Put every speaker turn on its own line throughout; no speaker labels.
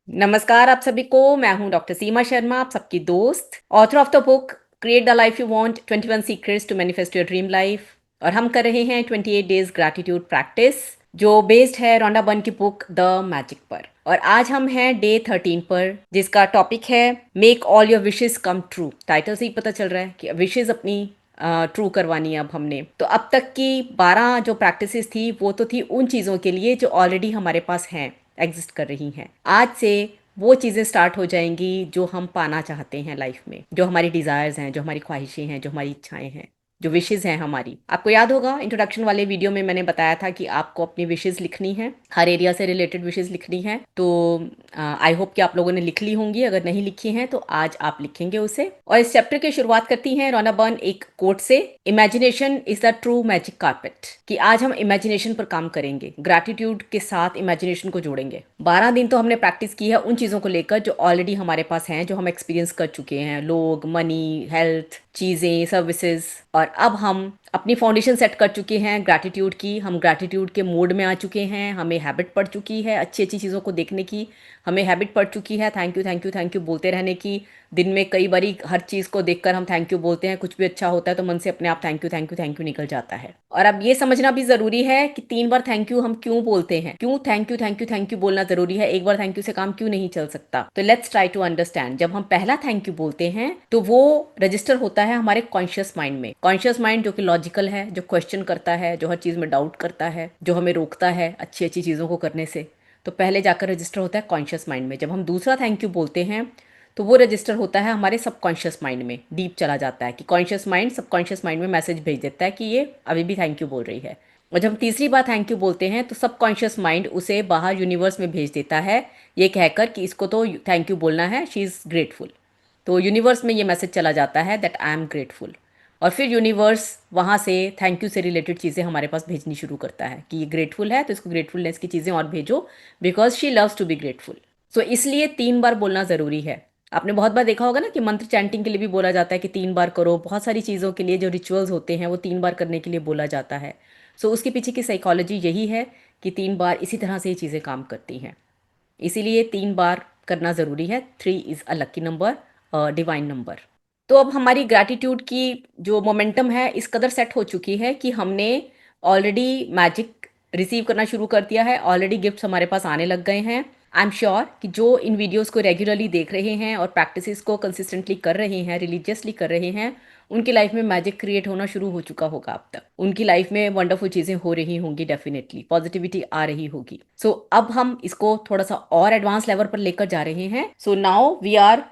नमस्कार आप सभी को। मैं हूं डॉक्टर सीमा शर्मा, आप सबकी दोस्त, author of the book create the life you want 21 secrets to manifest your dream life. और हम कर रहे हैं 28 डेज ग्रैटिट्यूड प्रैक्टिस जो बेस्ड है रोंडा बर्न की बुक द मैजिक पर। और आज हम हैं डे 13 पर, जिसका टॉपिक है make all your wishes come true. Title से ही पता चल रहा है कि विशेस अपनी ट्रू करवानी है अब हमने। तो अब तक की 12 जो प्रैक्टिसेस थी वो तो थी उन चीज़ों के लिए जो ऑलरेडी हमारे पास हैं, एग्जिस्ट कर रही हैं। आज से वो चीज़ें स्टार्ट हो जाएंगी जो हम पाना चाहते हैं लाइफ में, जो हमारी डिज़ायर्स हैं, जो हमारी ख्वाहिशें हैं, जो हमारी इच्छाएं हैं, जो विशेज़ हैं हमारी। आपको याद होगा इंट्रोडक्शन वाले वीडियो में मैंने बताया था कि आपको अपनी विशेज़ लिखनी है, हर एरिया से रिलेटेड विशेज़ लिखनी है। तो आई होप कि आप लोगों ने लिख ली होंगी। अगर नहीं लिखी हैं तो आज आप लिखेंगे उसे। और इस चैप्टर की शुरुआत करती हैं रोना बर्न एक कोट से, imagination is the true magic carpet. कि आज हम इमेजिनेशन पर काम करेंगे, ग्रैटिट्यूड के साथ इमेजिनेशन को जोड़ेंगे। 12 दिन तो हमने प्रैक्टिस की है उन चीज़ों को लेकर जो ऑलरेडी हमारे पास हैं, जो हम एक्सपीरियंस कर चुके हैं, लोग, मनी, हेल्थ, चीज़ें, सर्विसेज। और अब हम अपनी फाउंडेशन सेट कर चुके हैं ग्रैटिट्यूड की। हम ग्रैटिट्यूड के मोड में आ चुके हैं, हमें हैबिट पड़ चुकी है अच्छी अच्छी चीज़ों को देखने की, हमें हैबिट पड़ चुकी है thank you thank you thank you बोलते रहने की। दिन में कई बारी हर चीज़ को देखकर हम थैंक यू बोलते हैं, कुछ भी अच्छा होता है तो मन से अपने आप thank you thank you thank you निकल जाता है। और अब ये समझना भी ज़रूरी है कि 3 बार थैंक यू हम क्यों बोलते हैं, क्यों thank you thank you thank you बोलना ज़रूरी है, एक बार थैंक यू से काम क्यों नहीं चल सकता। तो लेट्स ट्राई टू अंडरस्टैंड। जब हम पहला थैंक यू बोलते हैं तो वो रजिस्टर होता है हमारे कॉन्शियस माइंड में। कॉन्शियस माइंड जो कि लॉजिकल है, जो क्वेश्चन करता है, जो हर चीज़ में डाउट करता है, जो हमें रोकता है अच्छी अच्छी चीज़ों को करने से। तो पहले जाकर रजिस्टर होता है कॉन्शियस माइंड में। जब हम दूसरा थैंक यू बोलते हैं तो वो रजिस्टर होता है हमारे सबकॉन्शियस माइंड में, डीप चला जाता है कि कॉन्शियस माइंड सबकॉन्शियस माइंड में मैसेज भेज देता है कि ये अभी भी थैंक यू बोल रही है। और जब हम तीसरी बार थैंक यू बोलते हैं तो सबकॉन्शियस माइंड उसे बाहर यूनिवर्स में भेज देता है, ये कहकर कि इसको तो थैंक यू बोलना है, शी इज़ ग्रेटफुल। तो यूनिवर्स में ये मैसेज चला जाता है दैट आई एम ग्रेटफुल। और फिर यूनिवर्स वहाँ से थैंक यू से रिलेटेड चीज़ें हमारे पास भेजनी शुरू करता है कि ये ग्रेटफुल है तो इसको ग्रेटफुलनेस की चीज़ें और भेजो, because she loves to be grateful. So इसलिए 3 बार बोलना ज़रूरी है। आपने बहुत बार देखा होगा ना कि मंत्र चैंटिंग के लिए भी बोला जाता है कि 3 बार करो। बहुत सारी चीज़ों के लिए जो रिचुअल्स होते हैं वो 3 बार करने के लिए बोला जाता है। सो उसके पीछे की साइकोलॉजी यही है कि 3 बार इसी तरह से ये चीज़ें काम करती हैं। इसीलिए 3 बार करना ज़रूरी है। 3 is a lucky number, divine number. तो अब हमारी ग्रैटिट्यूड की जो मोमेंटम है इस कदर सेट हो चुकी है कि हमने ऑलरेडी मैजिक रिसीव करना शुरू कर दिया है, ऑलरेडी गिफ्ट्स हमारे पास आने लग गए हैं। आई एम श्योर कि जो इन वीडियोस को रेगुलरली देख रहे हैं और प्रैक्टिसेस को कंसिस्टेंटली कर रहे हैं, रिलीजियसली कर रहे हैं, उनकी लाइफ में मैजिक क्रिएट होना शुरू हो चुका होगा अब तक। उनकी लाइफ में वंडरफुल चीज़ें हो रही होंगी, डेफिनेटली पॉजिटिविटी आ रही होगी। सो अब हम इसको थोड़ा सा और एडवांस लेवल पर लेकर जा रहे हैं। So now we are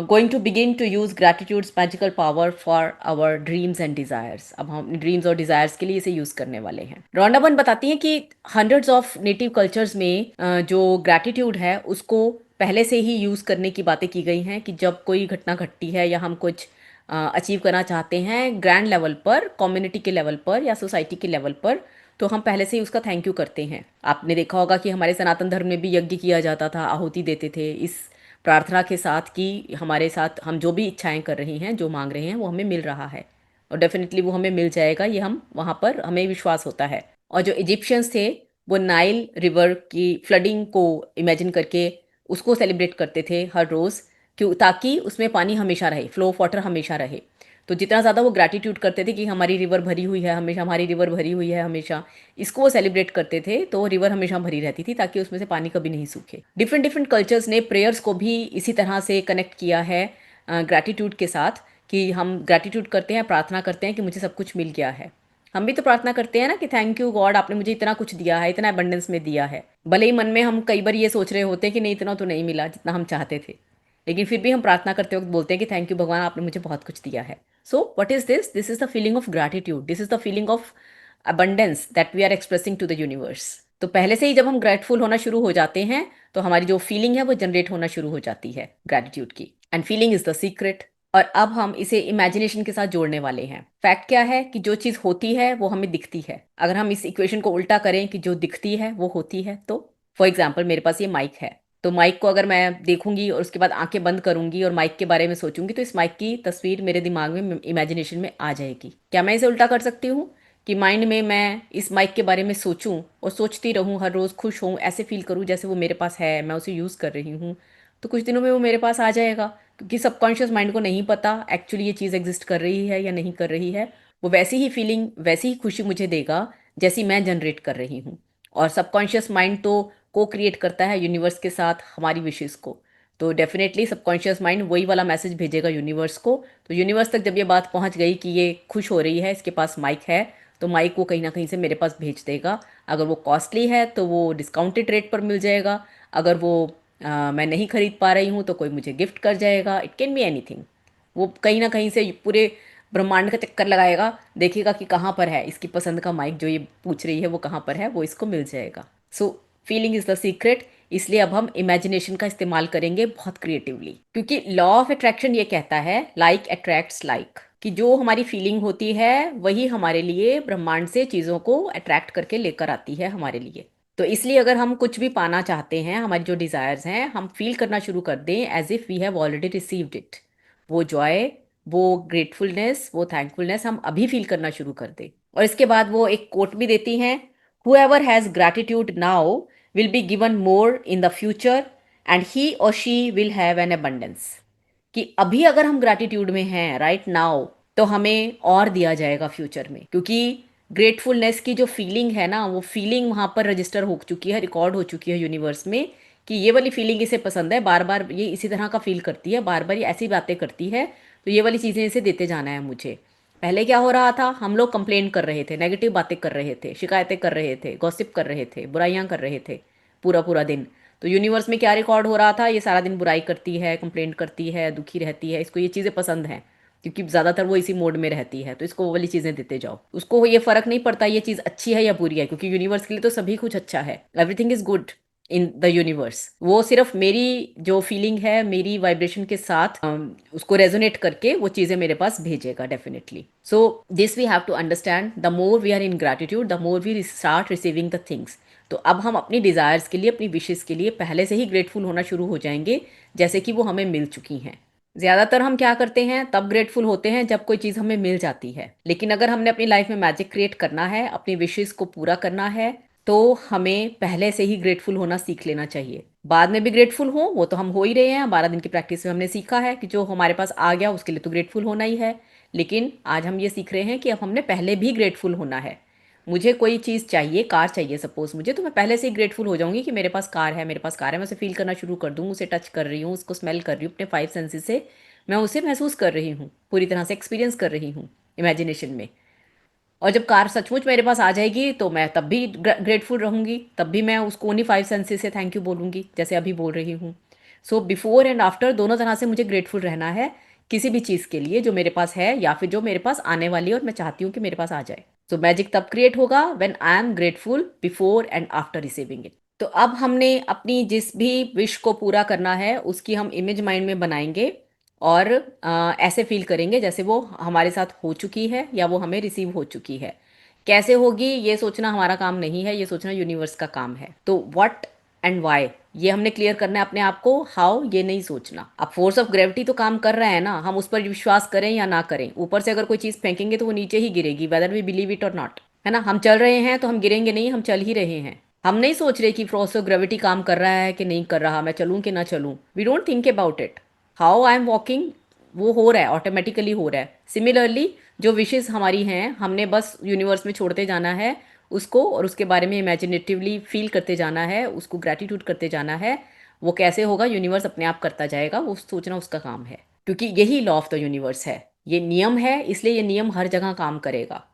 going to begin to use gratitude's magical power for our dreams and desires. अब हम ड्रीम्स और डिजायर्स के लिए इसे यूज करने वाले हैं। रोंडा बर्न बताती हैं कि हंड्रेड्स ऑफ नेटिव कल्चर्स में जो ग्रैटिट्यूड है उसको पहले से ही यूज करने की बातें की गई हैं कि जब कोई घटना घटती है या हम कुछ अचीव करना चाहते हैं ग्रैंड लेवल पर, कम्युनिटी के लेवल पर या सोसाइटी के लेवल पर, तो हम पहले से ही उसका थैंक यू करते हैं। आपने देखा होगा कि हमारे सनातन धर्म में भी यज्ञ किया जाता था, आहुति देते थे इस प्रार्थना के साथ कि हमारे साथ हम जो भी इच्छाएं कर रहे हैं, जो मांग रहे हैं वो हमें मिल रहा है और डेफिनेटली वो हमें मिल जाएगा, ये हम वहाँ पर हमें विश्वास होता है। और जो इजिप्शियंस थे वो नाइल रिवर की फ्लडिंग को इमेजिन करके उसको सेलिब्रेट करते थे हर रोज़, क्यों, ताकि उसमें पानी हमेशा रहे, फ्लो ऑफ वाटर हमेशा रहे। तो जितना ज़्यादा वो ग्रैटिट्यूड करते थे कि हमारी रिवर भरी हुई है हमेशा, हमारी रिवर भरी हुई है हमेशा, इसको वो सेलिब्रेट करते थे तो रिवर हमेशा भरी रहती थी ताकि उसमें से पानी कभी नहीं सूखे। डिफरेंट डिफरेंट कल्चर्स ने प्रेयर्स को भी इसी तरह से कनेक्ट किया है ग्रैटिट्यूड के साथ, कि हम ग्रैटिट्यूड करते हैं, प्रार्थना करते हैं कि मुझे सब कुछ मिल गया है। हम भी तो प्रार्थना करते हैं ना कि थैंक यू गॉड, आपने मुझे इतना कुछ दिया है, इतना अबंडेंस में दिया है। भले ही मन में हम कई बार ये सोच रहे होते हैं कि नहीं, इतना तो नहीं मिला जितना हम चाहते थे, लेकिन फिर भी हम प्रार्थना करते वक्त बोलते हैं कि थैंक यू भगवान, आपने मुझे बहुत कुछ दिया है। So what is this? This is the feeling of gratitude, this is the feeling of abundance that we are expressing to the universe. तो पहले से ही जब हम ग्रेटफुल होना शुरू हो जाते हैं तो हमारी जो फीलिंग है वो जनरेट होना शुरू हो जाती है ग्रैटिट्यूड की। And feeling is the secret. और अब हम इसे इमेजिनेशन के साथ जोड़ने वाले हैं। फैक्ट क्या है कि जो चीज़ होती है वो हमें दिखती है। अगर हम इस इक्वेशन को उल्टा करें कि जो दिखती है वो होती है, तो फॉर एग्जाम्पल मेरे पास ये माइक है, तो माइक को अगर मैं देखूंगी और उसके बाद आंखें बंद करूंगी और माइक के बारे में सोचूंगी तो इस माइक की तस्वीर मेरे दिमाग में, इमेजिनेशन में आ जाएगी। क्या मैं इसे उल्टा कर सकती हूँ? कि माइंड में मैं इस माइक के बारे में सोचूं और सोचती रहूं, हर रोज़ खुश हूं, ऐसे फील करूं जैसे वो मेरे पास है, मैं उसे यूज़ कर रही हूं, तो कुछ दिनों में वो मेरे पास आ जाएगा। क्योंकि सबकॉन्शियस माइंड को नहीं पता एक्चुअली ये चीज़ एग्जिस्ट कर रही है या नहीं कर रही है। वो वैसी ही फीलिंग, वैसी ही खुशी मुझे देगा जैसी मैं जनरेट कर रही हूँ। और सबकॉन्शियस माइंड तो को क्रिएट करता है यूनिवर्स के साथ हमारी विशेज़ को। तो डेफिनेटली सबकॉन्शियस माइंड वही वाला मैसेज भेजेगा यूनिवर्स को। तो यूनिवर्स तक जब ये बात पहुंच गई कि ये खुश हो रही है, इसके पास माइक है, तो माइक को कहीं ना कहीं से मेरे पास भेज देगा। अगर वो कॉस्टली है तो वो डिस्काउंटेड रेट पर मिल जाएगा। अगर वो मैं नहीं खरीद पा रही हूँ तो कोई मुझे गिफ्ट कर जाएगा। It can be anything. वो कहीं ना कहीं से पूरे ब्रह्मांड का चक्कर लगाएगा, देखेगा कि कहाँ पर है इसकी पसंद का माइक, जो ये पूछ रही है वो कहाँ पर है, वो इसको मिल जाएगा। So feeling is the secret. इसलिए अब हम इमेजिनेशन का इस्तेमाल करेंगे बहुत क्रिएटिवली, क्योंकि लॉ ऑफ अट्रैक्शन ये कहता है लाइक अट्रैक्ट्स लाइक, कि जो हमारी फीलिंग होती है वही हमारे लिए ब्रह्मांड से चीज़ों को अट्रैक्ट करके लेकर आती है हमारे लिए। तो इसलिए अगर हम कुछ भी पाना चाहते हैं, हमारी जो डिज़ायर्स हैं, हम फील करना शुरू कर दें as if we have already received it. वो जॉय, वो ग्रेटफुलनेस, वो थैंकफुलनेस हम अभी फील करना शुरू कर दें। और इसके बाद वो एक कोट भी देती हैं, whoever has gratitude now will be given more in the future and he or she will have an abundance। कि अभी अगर हम ग्रैटिट्यूड में हैं राइट नाउ, तो हमें और दिया जाएगा फ्यूचर में। क्योंकि ग्रेटफुलनेस की जो फीलिंग है ना, वो फीलिंग वहाँ पर रजिस्टर हो चुकी है, रिकॉर्ड हो चुकी है यूनिवर्स में, कि ये वाली फीलिंग इसे पसंद है, बार बार ये इसी तरह का फील करती है, बार बार ये ऐसी बातें करती है, तो ये वाली चीज़ें इसे देते जाना है मुझे। पहले क्या हो रहा था, हम लोग कंप्लेन कर रहे थे, नेगेटिव बातें कर रहे थे, शिकायतें कर रहे थे, गॉसिप कर रहे थे, बुराइयां कर रहे थे पूरा पूरा दिन। तो यूनिवर्स में क्या रिकॉर्ड हो रहा था, ये सारा दिन बुराई करती है, कंप्लेंट करती है, दुखी रहती है, इसको ये चीज़ें पसंद हैं, क्योंकि ज़्यादातर वो इसी मोड में रहती है, तो इसको वो वाली चीज़ें देते जाओ। उसको ये फ़र्क नहीं पड़ता ये चीज़ अच्छी है या बुरी है, क्योंकि यूनिवर्स के लिए तो सभी कुछ अच्छा है, everything is good in the universe. वो सिर्फ मेरी जो फीलिंग है, मेरी वाइब्रेशन के साथ उसको रेजोनेट करके वो चीज़ें मेरे पास भेजेगा definitely. So this we have to understand, the more we are in gratitude the more we start receiving the things. तो अब हम अपनी डिज़ायर्स के लिए, अपनी विशेज़ के लिए पहले से ही ग्रेटफुल होना शुरू हो जाएंगे, जैसे कि वो हमें मिल चुकी हैं। ज़्यादातर हम क्या करते हैं, तब ग्रेटफुल होते हैं जब कोई चीज़ हमें मिल जाती है। लेकिन अगर हमने अपनी लाइफ में मैजिक क्रिएट करना है, अपनी विशेज़ को पूरा करना है, तो हमें पहले से ही ग्रेटफुल होना सीख लेना चाहिए। बाद में भी ग्रेटफुल हो, वो तो हम हो ही रहे हैं, 12 दिन की प्रैक्टिस में हमने सीखा है कि जो हमारे पास आ गया उसके लिए तो ग्रेटफुल होना ही है। लेकिन आज हम ये सीख रहे हैं कि अब हमने पहले भी ग्रेटफुल होना है। मुझे कोई चीज़ चाहिए, कार चाहिए सपोज़ मुझे, तो मैं पहले से ही ग्रेटफुल हो जाऊंगी कि मेरे पास कार है, मेरे पास कार है, मैं उसे फील करना शुरू कर दूँ, उसे टच कर रही हूँ, उसको स्मेल कर रही हूँ, अपने 5 सेंसेस से मैं उसे महसूस कर रही हूँ, पूरी तरह से एक्सपीरियंस कर रही हूँ इमेजिनेशन में। और जब कार सचमुच मेरे पास आ जाएगी तो मैं तब भी ग्रेटफुल रहूंगी, तब भी मैं उसको उन्हीं 5 सेंसेस से थैंक यू बोलूंगी जैसे अभी बोल रही हूँ। सो बिफोर एंड आफ्टर दोनों तरह से मुझे ग्रेटफुल रहना है, किसी भी चीज़ के लिए जो मेरे पास है या फिर जो मेरे पास आने वाली है और मैं चाहती हूँ कि मेरे पास आ जाए। सो मैजिक तब क्रिएट होगा when I am grateful before and after receiving it. तो अब हमने अपनी जिस भी विश को पूरा करना है उसकी हम इमेज माइंड में बनाएंगे और ऐसे फील करेंगे जैसे वो हमारे साथ हो चुकी है या वो हमें रिसीव हो चुकी है। कैसे होगी ये सोचना हमारा काम नहीं है, ये सोचना यूनिवर्स का काम है। तो व्हाट एंड वाई ये हमने क्लियर करना है अपने आप को, हाउ ये नहीं सोचना। अब फोर्स ऑफ ग्रेविटी तो काम कर रहा है ना, हम उस पर विश्वास करें या ना करें, ऊपर से अगर कोई चीज़ फेंकेंगे तो वो नीचे ही गिरेगी, वेदर वी बिलीव इट और नॉट, है ना। हम चल रहे हैं तो हम गिरेंगे नहीं, हम चल ही रहे हैं। हम नहीं सोच रहे कि फोर्स ऑफ ग्रेविटी काम कर रहा है कि नहीं कर रहा, मैं चलूँ कि ना चलूँ, we don't think about it. How I am walking, वो हो रहा है, ऑटोमेटिकली हो रहा है। सिमिलरली जो विशेस हमारी हैं हमने बस यूनिवर्स में छोड़ते जाना है उसको, और उसके बारे में इमेजिनेटिवली फील करते जाना है, उसको ग्रैटिट्यूड करते जाना है। वो कैसे होगा, यूनिवर्स अपने आप करता जाएगा, वो सोचना उसका काम है, क्योंकि यही लॉ ऑफ द यूनिवर्स है, ये नियम है, इसलिए ये नियम हर जगह काम करेगा।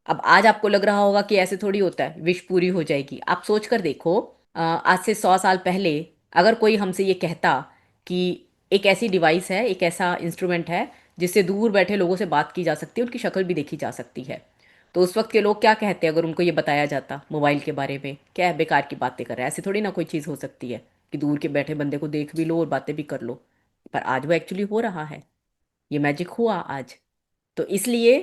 अब आज आपको लग रहा होगा कि ऐसे थोड़ी होता है विश पूरी हो जाएगी, आप सोच कर देखो। आज से 100 साल पहले अगर कोई हमसे ये कहता कि एक ऐसी डिवाइस है, एक ऐसा इंस्ट्रूमेंट है जिससे दूर बैठे लोगों से बात की जा सकती है, उनकी शक्ल भी देखी जा सकती है, तो उस वक्त के लोग क्या कहते अगर उनको ये बताया जाता मोबाइल के बारे में, क्या है बेकार की बातें कर रहा है, ऐसे थोड़ी ना कोई चीज़ हो सकती है कि दूर के बैठे बंदे को देख भी लो और बातें भी कर लो। पर आज वो एक्चुअली हो रहा है, ये मैजिक हुआ आज। तो इसलिए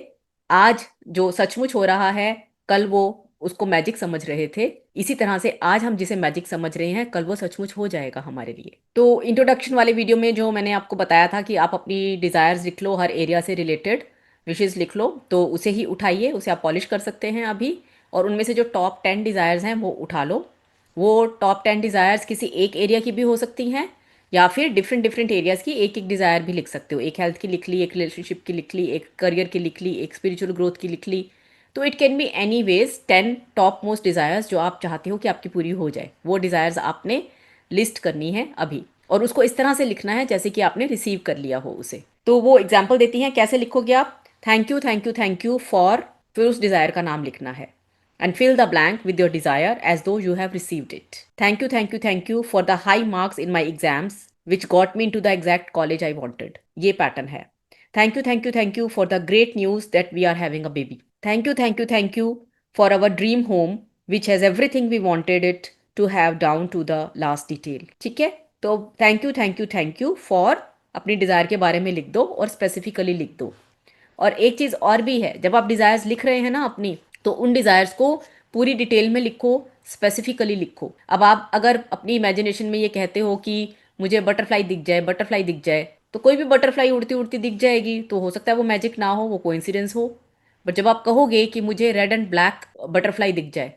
आज जो सचमुच हो रहा है, कल वो उसको मैजिक समझ रहे थे, इसी तरह से आज हम जिसे मैजिक समझ रहे हैं कल वो सचमुच हो जाएगा हमारे लिए। तो इंट्रोडक्शन वाले वीडियो में जो मैंने आपको बताया था कि आप अपनी डिज़ायर्स लिख लो हर एरिया से रिलेटेड, विशेज़ लिख लो, तो उसे ही उठाइए, उसे आप पॉलिश कर सकते हैं अभी, और उनमें से जो टॉप 10 डिज़ायर्स हैं वो उठा लो। वो टॉप 10 डिज़ायर्स किसी एक एरिया की भी हो सकती हैं, या फिर डिफरेंट डिफरेंट एरियाज़ की एक एक डिज़ायर भी लिख सकते हो। एक हेल्थ की लिख ली, एक रिलेशनशिप की लिख ली, एक करियर की लिख ली, एक स्पिरिचुअल ग्रोथ की लिख ली। तो it can be any ways 10 top most desires जो आप चाहते हो कि आपकी पूरी हो जाए, वो डिज़ायर्स आपने लिस्ट करनी है अभी, और उसको इस तरह से लिखना है जैसे कि आपने रिसीव कर लिया हो उसे। तो वो एग्जाम्पल देती हैं, कैसे लिखोगे आप? Thank you thank you thank you for, फिर उस डिज़ायर का नाम लिखना है, and fill the blank with your desire as though you have received it. Thank you for the high marks in my exams, which got me into the exact college I wanted. ये pattern है। Thank you for the great news that we are having a baby. Thank you for our dream home which has everything we wanted it to have down to the last detail. ठीक है, तो thank you for अपनी desire के बारे में लिख दो और स्पेसिफिकली लिख दो। और एक चीज़ और भी है, जब आप डिज़ायर्स लिख रहे हैं ना अपनी, तो उन डिज़ायर्स को पूरी डिटेल में लिखो, स्पेसिफिकली लिखो। अब आप अगर अपनी इमेजिनेशन में ये कहते हो कि मुझे बटरफ्लाई दिख जाए, बटरफ्लाई दिख जाए, तो कोई भी बटरफ्लाई उड़ती उड़ती दिख जाएगी, तो हो सकता है वो मैजिक ना हो, वो कोइंसिडेंस हो। बट जब आप कहोगे कि मुझे रेड एंड ब्लैक बटरफ्लाई दिख जाए,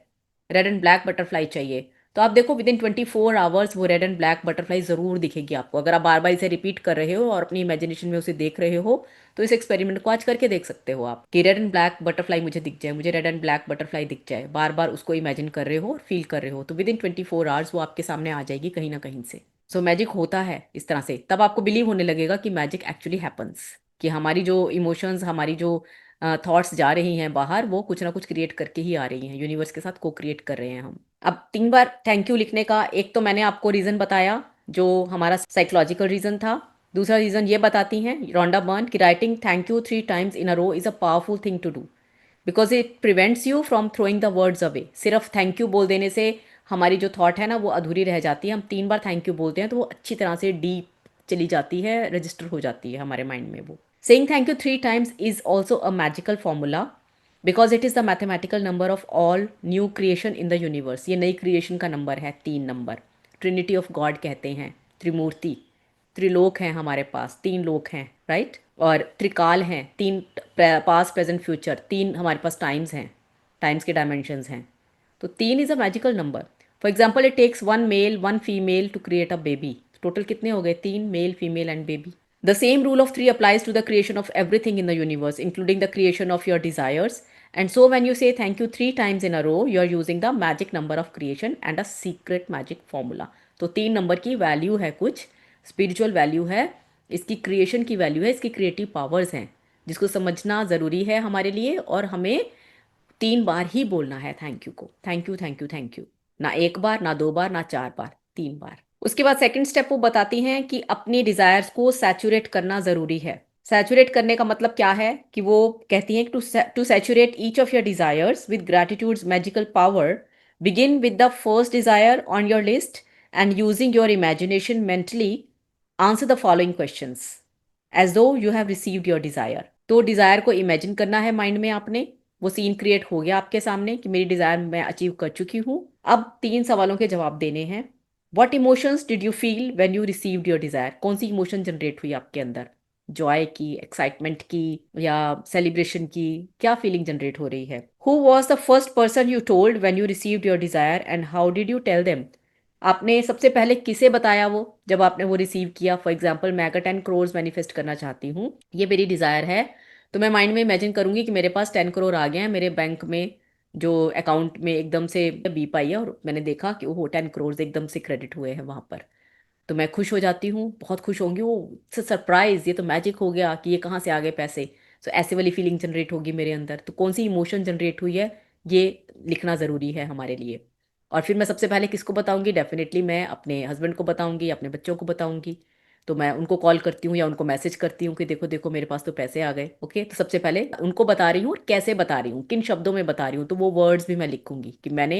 रेड एंड ब्लैक बटरफ्लाई चाहिए, तो आप देखो विद इन 24 आवर्स वो रेड एंड ब्लैक बटरफ्लाई ज़रूर दिखेगी आपको, अगर आप बार बार इसे रिपीट कर रहे हो और अपनी इमेजिनेशन में उसे देख रहे हो। तो इस एक्सपेरिमेंट को आज करके देख सकते हो आप कि रेड एंड ब्लैक बटरफ्लाई मुझे दिख जाए, मुझे रेड एंड ब्लैक बटरफ्लाई दिख जाए, बार बार उसको इमेजिन कर रहे हो और फील कर रहे हो, तो विद इन 24 आवर्स वो आपके सामने आ जाएगी कहीं ना कहीं से। सो मैजिक होता है इस तरह से, तब आपको बिलीव होने लगेगा कि मैजिक एक्चुअली हैपन्स, कि हमारी जो इमोशंस, हमारी जो थॉट्स जा रही हैं बाहर, वो कुछ ना कुछ क्रिएट करके ही आ रही हैं, यूनिवर्स के साथ को क्रिएट कर रहे हैं हम। अब 3 बार थैंक यू लिखने का, एक तो मैंने आपको रीज़न बताया जो हमारा साइकोलॉजिकल रीज़न था। दूसरा रीज़न ये बताती हैं रोंडा बर्न कि writing thank you 3 times in a row is a powerful thing to do, because it prevents you from throwing the words away. सिर्फ थैंक यू बोल देने से हमारी जो थॉट है ना वो अधूरी रह जाती है। हम 3 बार थैंक यू बोलते हैं तो वो अच्छी तरह से डीप चली जाती है, रजिस्टर हो जाती है हमारे माइंड में वो। Saying thank you 3 times is also a magical formula, because it is the mathematical number of all new creation in the universe. ये नई क्रिएशन का नंबर है 3 नंबर। ट्रिनिटी ऑफ गॉड कहते हैं, त्रिमूर्ति, त्रिलोक हैं हमारे पास, 3 लोक हैं, राइट। और त्रिकाल हैं, 3 पास्ट प्रेजेंट फ्यूचर, 3 हमारे पास टाइम्स हैं, टाइम्स के डायमेंशंस हैं। तो 3 is a magical number. For example it takes 1 male 1 female to create a baby. Total कितने हो गए? 3 male female and baby. The same rule of 3 applies to the creation of everything in the universe, including the creation of your desires. And so, when you say thank you 3 times in a row, you are using the magic number of creation and a secret magic formula. तो 3 number की value है, कुछ spiritual value है, इसकी creation की value है, इसकी creative powers हैं, जिसको समझना ज़रूरी है हमारे लिए। और हमें 3 बार ही बोलना है थैंक यू को, thank you thank you thank you, ना 1 बार, ना 2 बार, ना 4 बार, 3 बार। उसके बाद सेकंड स्टेप वो बताती हैं कि अपनी डिज़ायर्स को सैचुरेट करना ज़रूरी है। सैचुरेट करने का मतलब क्या है कि वो कहती हैं कि to saturate each of your desires with gratitude's magical power, begin with the first desire on your list and using your imagination mentally answer the following questions as though you have received your desire. तो desire को imagine करना है mind में आपने, वो scene create हो गया आपके सामने कि मेरी डिज़ायर मैं अचीव कर चुकी हूँ। अब 3 सवालों के जवाब देने हैं। What emotions did you feel when you received your desire? कौन सी इमोशन जनरेट हुई आपके अंदर? जॉय की, एक्साइटमेंट की, या सेलिब्रेशन की? क्या फीलिंग जनरेट हो रही है? Who was the first person you told when you received your desire and how did you tell them? आपने सबसे पहले किसे बताया वो जब आपने वो रिसीव किया? फॉर एग्जाम्पल मैं अगर 10 करोड़ मैनिफेस्ट करना चाहती हूँ, ये मेरी डिज़ायर है, तो मैं माइंड में इमेजिन करूंगी कि मेरे पास 10 करोड़ आ गए हैं मेरे बैंक में, जो अकाउंट में एकदम से बीप आई है और मैंने देखा कि ओहो 10 करोड़ एकदम से क्रेडिट हुए हैं वहाँ पर। तो मैं खुश हो जाती हूँ, बहुत खुश होंगी, वो सरप्राइज, ये तो मैजिक हो गया कि ये कहाँ से आ गए पैसे। सो ऐसे वाली फीलिंग जनरेट होगी मेरे अंदर। तो कौन सी इमोशन जनरेट हुई है, ये लिखना ज़रूरी है हमारे लिए। और फिर मैं सबसे पहले किसको बताऊंगी? डेफिनेटली मैं अपने हस्बैंड को बताऊंगी, अपने बच्चों को बताऊंगी। तो मैं उनको कॉल करती हूँ या उनको मैसेज करती हूँ कि देखो देखो मेरे पास तो पैसे आ गए। ओके, तो सबसे पहले उनको बता रही हूँ, और कैसे बता रही हूँ, किन शब्दों में बता रही हूँ, तो वो वर्ड्स भी मैं लिखूंगी कि मैंने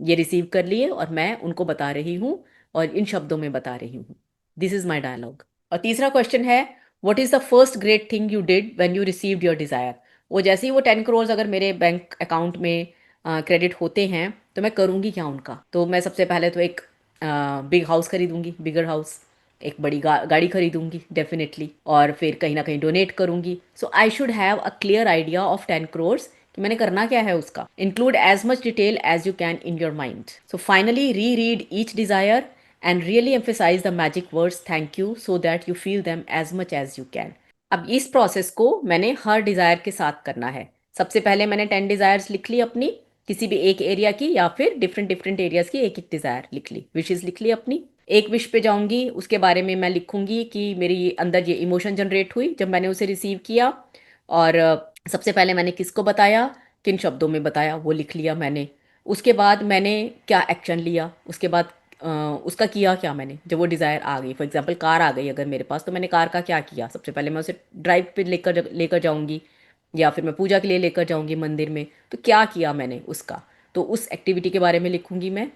ये रिसीव कर लिए और मैं उनको बता रही हूँ और इन शब्दों में बता रही हूँ। This is my dialogue. और तीसरा क्वेश्चन है, what is the first great thing you did when you received your desire? वो जैसे ही वो 10 करोड़ अगर मेरे बैंक अकाउंट में क्रेडिट होते हैं, तो मैं करूँगी क्या उनका? तो मैं सबसे पहले तो एक बिग हाउस खरीदूंगी, बिगर हाउस। एक बड़ी गाड़ी खरीदूंगी डेफिनेटली, और फिर कहीं ना कहीं डोनेट करूंगी. So I should have a clear idea of 10 crores कि मैंने करना क्या है उसका. Include as much detail as you can in your mind. So finally re read each desire and really emphasize the magic words thank you so that you feel them as much as you can. अब इस process को मैंने हर desire के साथ करना है. सबसे पहले मैंने 10 डिज़ायर्स लिख ली अपनी, किसी भी एक एरिया की, या फिर डिफरेंट डिफरेंट एरियाज की एक एक डिज़ायर लिख ली, विशेज़ लिख ली अपनी. एक विश पे जाऊंगी, उसके बारे में मैं लिखूंगी कि मेरी अंदर ये इमोशन जनरेट हुई जब मैंने उसे रिसीव किया, और सबसे पहले मैंने किसको बताया, किन शब्दों में बताया, वो लिख लिया मैंने. उसके बाद मैंने क्या एक्शन लिया, उसके बाद अ, उसका किया क्या मैंने जब वो डिज़ायर आ गई. फॉर एग्जांपल कार आ गई अगर मेरे पास, तो मैंने कार का क्या किया. सबसे पहले मैं उसे ड्राइव पे लेकर लेकर जाऊंगी, या फिर मैं पूजा के लिए लेकर जाऊंगी मंदिर में, तो क्या किया मैंने उसका. तो उस एक्टिविटी के बारे में लिखूंगी मैं.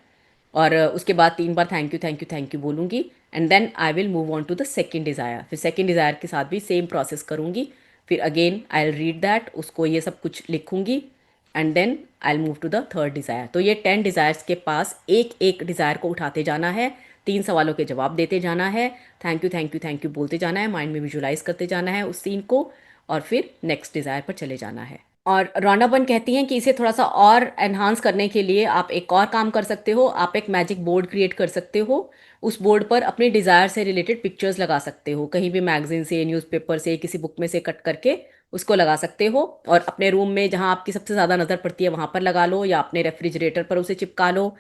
और उसके बाद 3 बार thank you thank you thank you बोलूँगी. And then I will move on to the second desire. फिर सेकेंड डिज़ायर के साथ भी सेम प्रोसेस करूँगी. फिर again I will read that, उसको ये सब कुछ लिखूँगी. And then I will move to the third desire. तो ये 10 डिज़ायर्स के पास एक एक डिज़ायर को उठाते जाना है, 3 सवालों के जवाब देते जाना है, thank you thank you thank you बोलते जाना है, माइंड में विजुलाइज करते जाना है उस सीन को, और फिर नेक्स्ट डिज़ायर पर चले जाना है. और रौना बन कहती हैं कि इसे थोड़ा सा और एनहांस करने के लिए आप एक और काम कर सकते हो. आप एक मैजिक बोर्ड क्रिएट कर सकते हो. उस बोर्ड पर अपने डिज़ायर से रिलेटेड पिक्चर्स लगा सकते हो, कहीं भी मैगजीन से, न्यूज़पेपर से, किसी बुक में से कट करके उसको लगा सकते हो. और अपने रूम में जहाँ आपकी सबसे ज़्यादा नज़र पड़ती है वहाँ पर लगा लो, या अपने रेफ्रिजरेटर पर उसे चिपका लो,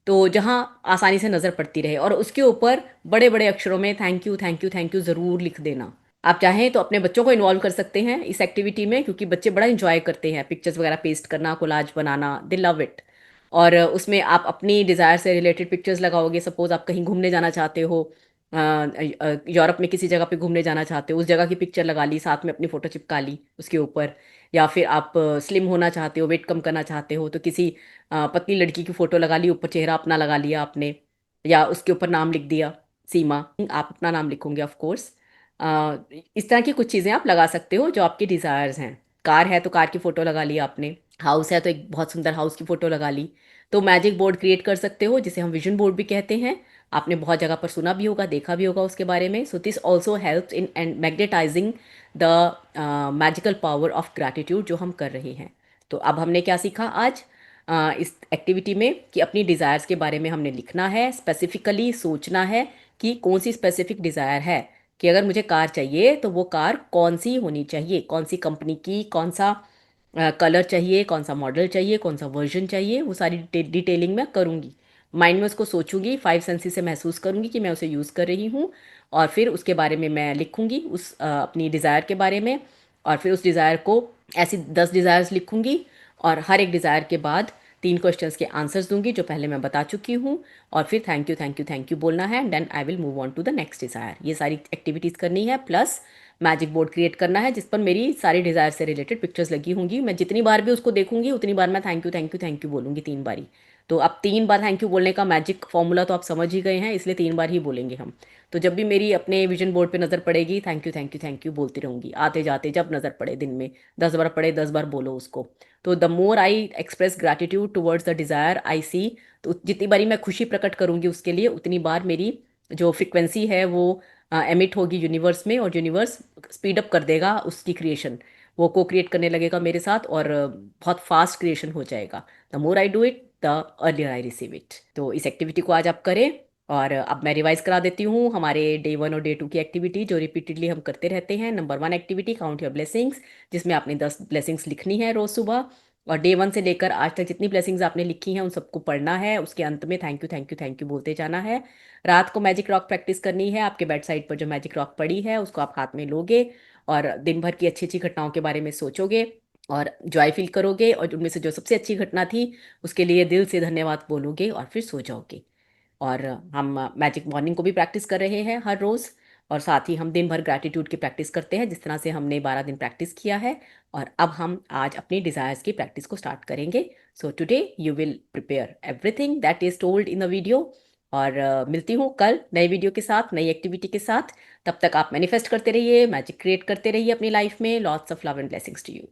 तो जहाँ आसानी से नज़र पड़ती रहे. और उसके ऊपर बड़े बड़े अक्षरों में thank you thank you thank you ज़रूर लिख देना. आप चाहें तो अपने बच्चों को इन्वॉल्व कर सकते हैं इस एक्टिविटी में, क्योंकि बच्चे बड़ा इंजॉय करते हैं पिक्चर्स वगैरह पेस्ट करना, collage banana, they love it. और उसमें आप अपनी डिज़ायर से रिलेटेड पिक्चर्स लगाओगे. सपोज आप कहीं घूमने जाना चाहते हो, यूरोप में किसी जगह पे घूमने जाना चाहते हो, उस जगह की पिक्चर लगा ली, साथ में अपनी फ़ोटो चिपका ली उसके ऊपर. या फिर आप स्लिम होना चाहते हो, वेट कम करना चाहते हो, तो किसी पतली लड़की की फ़ोटो लगा ली, ऊपर चेहरा अपना लगा लिया आपने, या उसके ऊपर नाम लिख दिया, सीमा. आप अपना नाम लिखोगे ऑफ कोर्स. इस तरह की कुछ चीज़ें आप लगा सकते हो जो आपकी डिज़ायर्स हैं. कार है तो कार की फ़ोटो लगा ली आपने, हाउस है तो एक बहुत सुंदर हाउस की फ़ोटो लगा ली. तो मैजिक बोर्ड क्रिएट कर सकते हो, जिसे हम विजन बोर्ड भी कहते हैं. आपने बहुत जगह पर सुना भी होगा, देखा भी होगा उसके बारे में. So this also helps in and magnetising the magical power of gratitude जो हम कर रहे हैं. तो अब हमने क्या सीखा आज इस एक्टिविटी में, कि अपनी डिज़ायर्स के बारे में हमने लिखना है, स्पेसिफिकली सोचना है कि कौन सी स्पेसिफिक डिज़ायर है. कि अगर मुझे कार चाहिए तो वो कार कौन सी होनी चाहिए, कौन सी कंपनी की, कौन सा कलर चाहिए, कौन सा मॉडल चाहिए, कौन सा वर्जन चाहिए, वो सारी डिटेलिंग मैं करूँगी. माइंड में उसको सोचूंगी, 5 सेंसेस से महसूस करूँगी कि मैं उसे यूज़ कर रही हूँ. और फिर उसके बारे में मैं लिखूँगी उस अपनी डिज़ायर के बारे में. और फिर उस डिज़ायर को ऐसी 10 डिज़ायर्स लिखूँगी, और हर एक डिज़ायर के बाद 3 क्वेश्चंस के आंसर्स दूंगी जो पहले मैं बता चुकी हूँ. और फिर thank you thank you thank you बोलना है. Then I will move on to the next desire. ये सारी एक्टिविटीज़ करनी है, प्लस मैजिक बोर्ड क्रिएट करना है जिस पर मेरी सारी डिज़ायर से रिलेटेड पिक्चर्स लगी होंगी. मैं जितनी बार भी उसको देखूंगी उतनी बार मैं thank you thank you thank you बोलूँगी, 3 बारी. तो अब 3 बार थैंक यू बोलने का मैजिक फॉर्मूला तो आप समझ ही गए हैं, इसलिए 3 बार ही बोलेंगे हम. तो जब भी मेरी अपने विजन बोर्ड पे नज़र पड़ेगी, thank you thank you thank you बोलती रहूंगी, आते जाते जब नज़र पड़े दिन में. 10 बार पड़े, 10 बार बोलो उसको. तो the more I express gratitude towards the desire I see, तो जितनी बारी मैं खुशी प्रकट करूंगी उसके लिए, उतनी बार मेरी जो फ्रिक्वेंसी है वो एमिट होगी यूनिवर्स में, और यूनिवर्स स्पीड अप कर देगा उसकी क्रिएशन. वो को क्रिएट करने लगेगा मेरे साथ, और बहुत फास्ट क्रिएशन हो जाएगा. The more I do it the earlier I receive it. तो इस एक्टिविटी को आज आप करें. और अब मैं रिवाइज करा देती हूँ हमारे डे 1 और डे 2 की एक्टिविटी जो रिपीटेडली हम करते रहते हैं. Number 1 activity count your blessings, जिसमें आपने 10 ब्लेसिंग्स लिखनी है रोज़ सुबह. और डे 1 से लेकर आज तक जितनी ब्लेसिंग्स आपने लिखी हैं उन सबको पढ़ना है. उसके अंत में thank you thank you thank you बोलते जाना है. रात को मैजिक रॉक प्रैक्टिस करनी है. आपके बेड साइड पर जो मैजिक रॉक पड़ी है उसको आप हाथ में लोगे, और दिन भर की अच्छी अच्छी घटनाओं के बारे में सोचोगे, और जॉय फील करोगे, और उनमें से जो सबसे अच्छी घटना थी उसके लिए दिल से धन्यवाद बोलोगे, और फिर सो जाओगे. और हम मैजिक मॉर्निंग को भी प्रैक्टिस कर रहे हैं हर रोज़. और साथ ही हम दिन भर ग्रैटिट्यूड की प्रैक्टिस करते हैं, जिस तरह से हमने 12 दिन प्रैक्टिस किया है. और अब हम आज अपनी डिज़ायर्स की प्रैक्टिस को स्टार्ट करेंगे. So today you will prepare everything that is told in the video. और मिलती हूँ कल नई वीडियो के साथ, नई एक्टिविटी के साथ. तब तक आप मैनिफेस्ट करते रहिए, मैजिक क्रिएट करते रहिए अपनी लाइफ में. Lots of love and blessings to you.